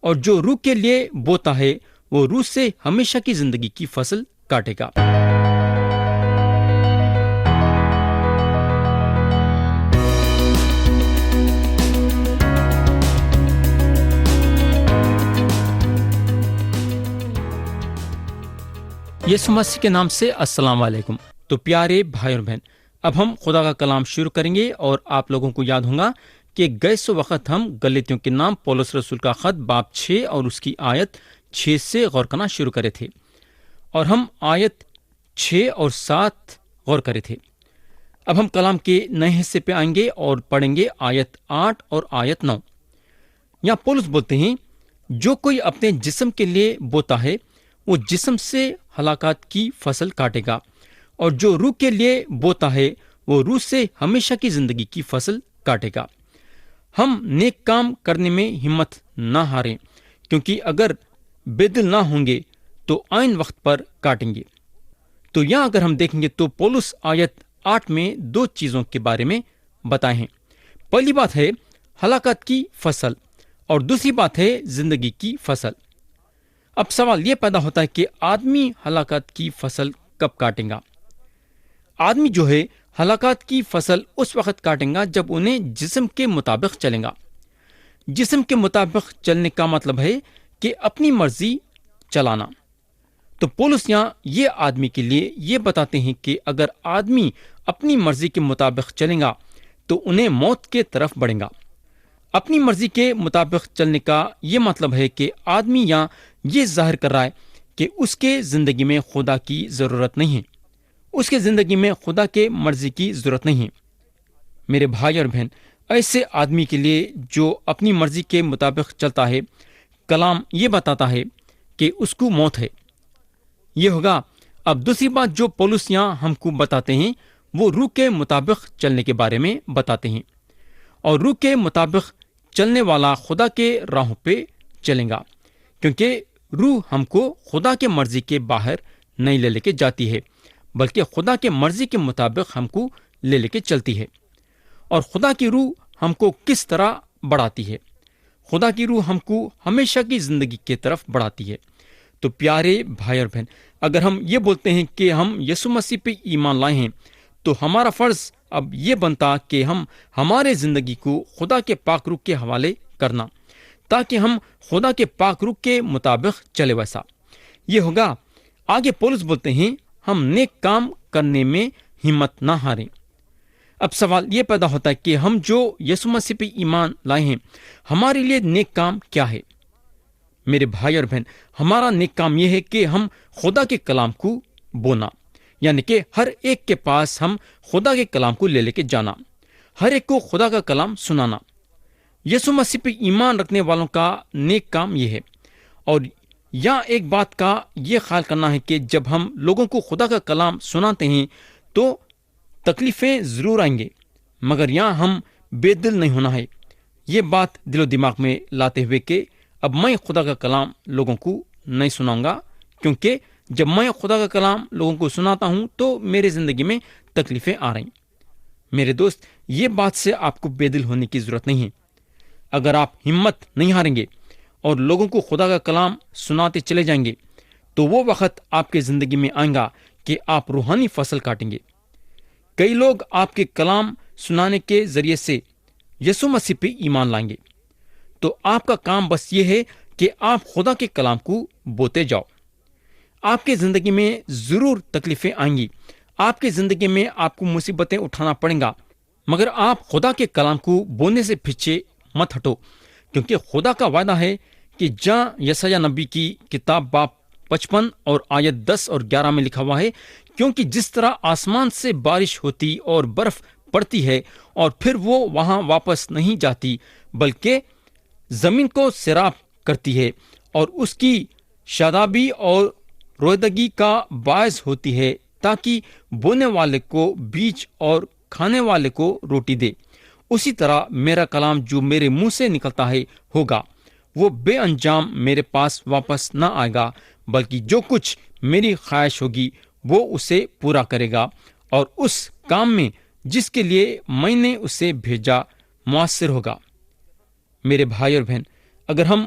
اور جو روح کے لیے بوتا ہے وہ روح سے ہمیشہ کی زندگی کی فصل کاٹے گا۔ یسوع مسیح کے نام سے السلام علیکم۔ تو پیارے بھائی اور بہن، اب ہم خدا کا کلام شروع کریں گے، اور آپ لوگوں کو یاد ہوگا کہ گئے سو وقت ہم غلاطیوں کے نام پولس رسول کا خط باب 6 اور اس کی آیت 6 سے غور کرنا شروع کرے تھے، اور ہم آیت 6 اور 7 غور کرے تھے۔ اب ہم کلام کے نئے حصے پہ آئیں گے اور پڑھیں گے آیت 8 اور آیت 9۔ یہاں پولس بولتے ہیں، جو کوئی اپنے جسم کے لیے بوتا ہے وہ جسم سے ہلاکت کی فصل کاٹے گا، اور جو روح کے لیے بوتا ہے وہ روح سے ہمیشہ کی زندگی کی فصل کاٹے گا۔ ہم نیک کام کرنے میں ہمت نہ ہاریں، کیونکہ اگر بے دل نہ ہوں گے تو عین وقت پر کاٹیں گے۔ تو یہاں اگر ہم دیکھیں گے تو پولس آیت 8 میں 2 چیزوں کے بارے میں بتائے ہیں۔ پہلی بات ہے ہلاکت کی فصل، اور دوسری بات ہے زندگی کی فصل۔ اب سوال یہ پیدا ہوتا ہے کہ آدمی ہلاکت کی فصل کب کاٹیں گا؟ آدمی جو ہے ہلاکت کی فصل اس وقت کاٹیں گا جب انہیں جسم کے مطابق چلیں گا۔ جسم کے مطابق چلنے کا مطلب ہے کہ اپنی مرضی چلانا۔ تو پولس یہاں یہ آدمی کے لیے یہ بتاتے ہیں کہ اگر آدمی اپنی مرضی کے مطابق چلیں گا تو انہیں موت کے طرف بڑھیں گا۔ اپنی مرضی کے مطابق چلنے کا یہ مطلب ہے کہ آدمی یہاں یہ ظاہر کر رہا ہے کہ اس کے زندگی میں خدا کی ضرورت نہیں ہے، اس کے زندگی میں خدا کے مرضی کی ضرورت نہیں ہے۔ میرے بھائی اور بہن، ایسے آدمی کے لیے جو اپنی مرضی کے مطابق چلتا ہے، کلام یہ بتاتا ہے کہ اس کو موت ہے۔ یہ ہوگا۔ اب دوسری بات جو پولس یہاں ہم کو بتاتے ہیں وہ روح کے مطابق چلنے کے بارے میں بتاتے ہیں، اور روح کے مطابق چلنے والا خدا کے راہوں پہ چلیں گا، کیونکہ روح ہم کو خدا کے مرضی کے باہر نہیں لے کے جاتی ہے، بلکہ خدا کے مرضی کے مطابق ہم کو لے کے چلتی ہے۔ اور خدا کی روح ہم کو کس طرح بڑھاتی ہے؟ خدا کی روح ہم کو ہمیشہ کی زندگی کی طرف بڑھاتی ہے۔ تو پیارے بھائی اور بہن، اگر ہم یہ بولتے ہیں کہ ہم یسوع مسیح پہ ایمان لائے ہیں تو ہمارا فرض اب یہ بنتا کہ ہم ہمارے زندگی کو خدا کے پاک روح کے حوالے کرنا، تاکہ ہم خدا کے پاک روح کے مطابق چلے۔ ویسا یہ ہوگا۔ آگے پولس بولتے ہیں، ہم نیک کام کرنے میں ہمت نہ ہاریں۔ اب سوال یہ پیدا ہوتا ہے کہ ہم جو یسوع مسیح پہ ایمان لائے ہیں، ہمارے لیے نیک کام کیا ہے؟ میرے بھائی اور بہن، ہمارا نیک کام یہ ہے کہ ہم خدا کے کلام کو بونا، یعنی کہ ہر ایک کے پاس ہم خدا کے کلام کو لے کے جانا، ہر ایک کو خدا کا کلام سنانا۔ یسوع مسیح پہ ایمان رکھنے والوں کا نیک کام یہ ہے۔ اور یہاں ایک بات کا یہ خیال کرنا ہے کہ جب ہم لوگوں کو خدا کا کلام سناتے ہیں تو تکلیفیں ضرور آئیں گے، مگر یہاں ہم بے دل نہیں ہونا ہے۔ یہ بات دل و دماغ میں لاتے ہوئے کہ اب میں خدا کا کلام لوگوں کو نہیں سناؤں گا، کیونکہ جب میں خدا کا کلام لوگوں کو سناتا ہوں تو میرے زندگی میں تکلیفیں آ رہی۔ میرے دوست، یہ بات سے آپ کو بے دل ہونے کی ضرورت نہیں ہے۔ اگر آپ ہمت نہیں ہاریں گے اور لوگوں کو خدا کا کلام سناتے چلے جائیں گے تو وہ وقت آپ کے زندگی میں آئے گا کہ آپ روحانی فصل کاٹیں گے۔ کئی لوگ آپ کے کلام سنانے کے ذریعے سے یسوع مسیح پہ ایمان لائیں گے، تو آپ کا کام بس یہ ہے کہ آپ خدا کے کلام کو بوتے جاؤ۔ آپ کے زندگی میں ضرور تکلیفیں آئیں گی، آپ کی زندگی میں آپ کو مصیبتیں اٹھانا پڑیں گا، مگر آپ خدا کے کلام کو بونے سے پیچھے مت ہٹو، کیونکہ خدا کا وعدہ ہے کہ جہاں یسایہ نبی کی کتاب باب 55 اور آیت 10 اور 11 میں لکھا ہوا ہے، کیونکہ جس طرح آسمان سے بارش ہوتی اور برف پڑتی ہے اور پھر وہ وہاں واپس نہیں جاتی بلکہ زمین کو سیراب کرتی ہے اور اس کی شادابی اور رویدگی کا باعث ہوتی ہے، تاکہ بونے والے کو بیج اور کھانے والے کو روٹی دے، اسی طرح میرا کلام جو میرے منہ سے نکلتا ہے ہوگا، وہ بے انجام میرے پاس واپس نہ آئے گا، بلکہ جو کچھ میری خواہش ہوگی وہ اسے پورا کرے گا اور اس کام میں جس کے لیے میں نے اسے بھیجا مؤثر ہوگا۔ میرے بھائی اور بہن، اگر ہم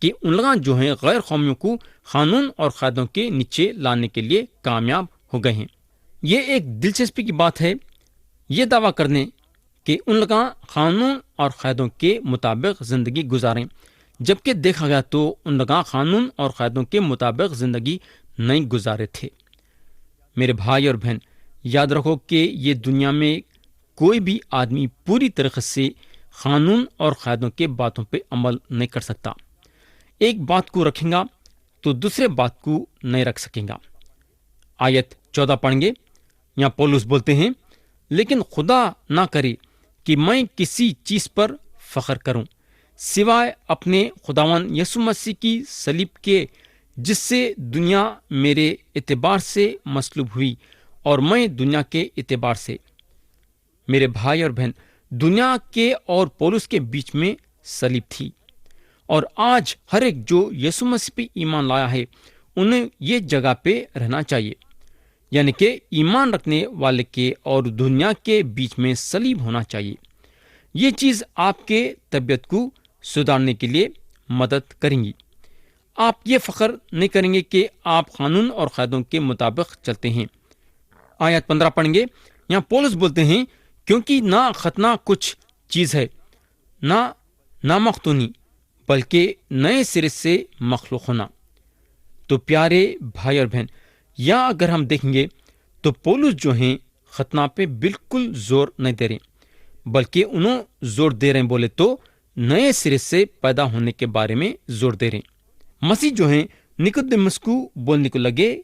کہ ان لوگ جو ہیں غیر قومیوں کو قانون اور قاعدوں کے نیچے لانے کے لیے کامیاب ہو گئے ہیں۔ یہ ایک دلچسپی کی بات ہے یہ دعویٰ کرنے کہ ان لوگ قانون اور قاعدوں کے مطابق زندگی گزاریں، جبکہ دیکھا گیا تو ان لوگ قانون اور قاعدوں کے مطابق زندگی نہیں گزارے تھے۔ میرے بھائی اور بہن، یاد رکھو کہ یہ دنیا میں کوئی بھی آدمی پوری طریقے سے قانون اور قاعدوں کے باتوں پہ عمل نہیں کر سکتا۔ ایک بات کو رکھیں گا تو دوسرے بات کو نہیں رکھ سکیں گا۔ آیت 14 پڑھیں گے، یہاں پولس بولتے ہیں، لیکن خدا نہ کرے کہ میں کسی چیز پر فخر کروں سوائے اپنے خداوند یسوع مسیح کی صلیب کے، جس سے دنیا میرے اعتبار سے مصلوب ہوئی اور میں دنیا کے اعتبار سے۔ میرے بھائی اور بہن، دنیا کے اور پولس کے بیچ میں صلیب تھی، اور آج ہر ایک جو یسوع مسیح پہ ایمان لایا ہے انہیں یہ جگہ پہ رہنا چاہیے، یعنی کہ ایمان رکھنے والے کے اور دنیا کے بیچ میں صلیب ہونا چاہیے۔ یہ چیز آپ کے طبیعت کو سدھارنے کے لیے مدد کریں گی۔ آپ یہ فخر نہیں کریں گے کہ آپ قانون اور قاعدوں کے مطابق چلتے ہیں۔ آیت 15 پڑھیں گے، یہاں پولس بولتے ہیں، کیونکہ نہ ختنہ کچھ چیز ہے، نہ نامختونی، بلکہ نئے سرے سے مخلوق ہونا۔ تو پیارے بھائی اور بہن، یا اگر ہم دیکھیں گے تو پولس جو ہیں ختنہ پہ بالکل زور نہیں دے رہے، بلکہ انہوں زور دے رہے ہیں بولے تو نئے سرے سے پیدا ہونے کے بارے میں زور دے رہے ہیں۔ مسیح جو ہیں نکودیمس کو بولنے کو لگے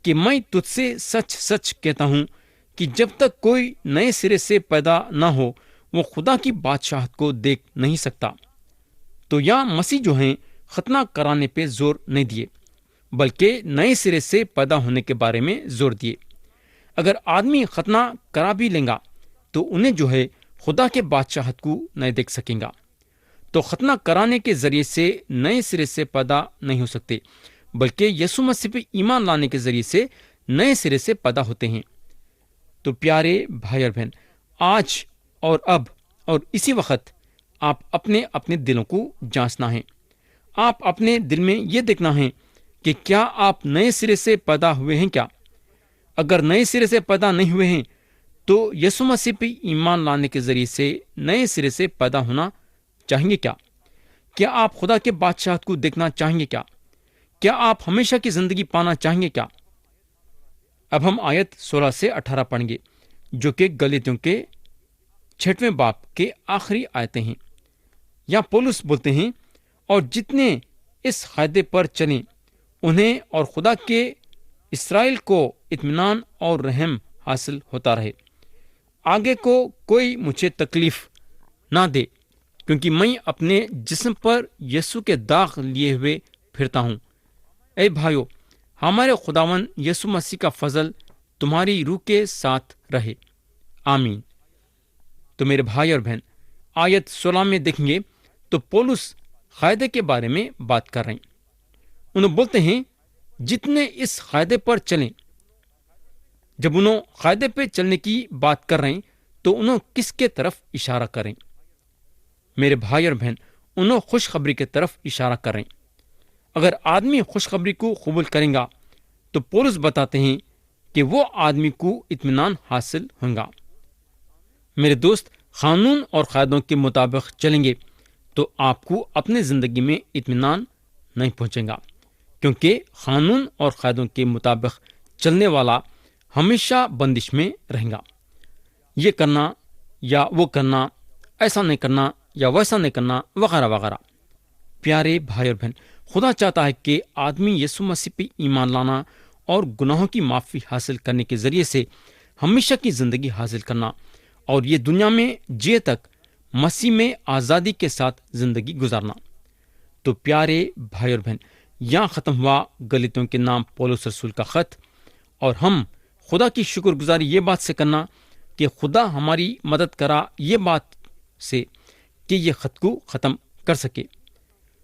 کہ میں تجھ سے سچ سچ کہتا ہوں کہ جب تک کوئی نئے سرے سے پیدا نہ ہو وہ خدا کی بادشاہت کو دیکھ نہیں سکتا۔ تو یا مسیح جو ہیں ختنہ کرانے پہ زور نہیں دیے، بلکہ نئے سرے سے پیدا ہونے کے بارے میں زور دیے۔ اگر آدمی ختنہ کرا بھی لیں گا تو انہیں جو ہے خدا کے بادشاہت کو نہیں دیکھ سکیں گا۔ تو ختنہ کرانے کے ذریعے سے نئے سرے سے پیدا نہیں ہو سکتے، بلکہ یسوع مسیح پہ ایمان لانے کے ذریعے سے نئے سرے سے پیدا ہوتے ہیں۔ تو پیارے بھائی اور بہن، آج اور اب اور اسی وقت آپ اپنے اپنے دلوں کو جانچنا ہے۔ آپ اپنے دل میں یہ دیکھنا ہے کہ کیا آپ نئے سرے سے پیدا ہوئے ہیں کیا؟ اگر نئے سرے سے پیدا نہیں ہوئے ہیں تو یسوع مسیح پہ ایمان لانے کے ذریعے سے نئے سرے سے پیدا ہونا چاہیں گے کیا؟ کیا آپ خدا کے بادشاہت کو دیکھنا چاہیں گے کیا؟ کیا آپ ہمیشہ کی زندگی پانا چاہیں گے کیا؟ اب ہم آیت 16 سے 18 پڑھیں گے، جو کہ گلاطیوں کے 6ویں باب کے آخری آیتیں ہیں۔ یہاں پولس بولتے ہیں، اور جتنے اس قاعدے پر چلیں انہیں اور خدا کے اسرائیل کو اطمینان اور رحم حاصل ہوتا رہے۔ آگے کو کوئی مجھے تکلیف نہ دے، کیونکہ میں اپنے جسم پر یسوع کے داغ لیے ہوئے پھرتا ہوں۔ اے بھائیو، ہمارے خداوند یسوع مسیح کا فضل تمہاری روح کے ساتھ رہے، آمین۔ تو میرے بھائی اور بہن، آیت 16 میں دیکھیں گے تو پولس قاعدے کے بارے میں بات کر رہے ہیں۔ انہوں بولتے ہیں جتنے اس قاعدے پر چلیں۔ جب انہوں قاعدے پہ چلنے کی بات کر رہے ہیں تو انہوں کس کے طرف اشارہ کریں؟ میرے بھائی اور بہن، انہوں خوشخبری کے طرف اشارہ کریں۔ اگر آدمی خوشخبری کو قبول کریں گا تو پولس بتاتے ہیں کہ وہ آدمی کو اطمینان حاصل ہوگا۔ میرے دوست، قانون اور قاعدوں کے مطابق چلیں گے تو آپ کو اپنے زندگی میں اطمینان نہیں پہنچے گا، کیونکہ قانون اور قاعدوں کے مطابق چلنے والا ہمیشہ بندش میں رہے گا۔ یہ کرنا یا وہ کرنا، ایسا نہیں کرنا یا ویسا نہیں کرنا، وغیرہ وغیرہ۔ پیارے بھائی اور بہن، خدا چاہتا ہے کہ آدمی یسوع مسیح پہ ایمان لانا اور گناہوں کی معافی حاصل کرنے کے ذریعے سے ہمیشہ کی زندگی حاصل کرنا اور یہ دنیا میں جیے تک مسیح میں آزادی کے ساتھ زندگی گزارنا۔ تو پیارے بھائی اور بہن، یہاں ختم ہوا گلاطیوں کے نام پولس رسول کا خط، اور ہم خدا کی شکر گزاری یہ بات سے کرنا کہ خدا ہماری مدد کرا یہ بات سے کہ یہ خط کو ختم کر سکے۔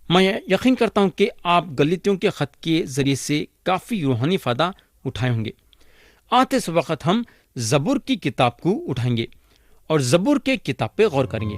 میں یقین کرتا ہوں کہ آپ گلاطیوں کے خط کے ذریعے سے کافی روحانی فائدہ اٹھائے ہوں گے۔ آتے اس وقت ہم زبور کی کتاب کو اٹھائیں گے اور زبور کے کتاب پہ غور کریں گے۔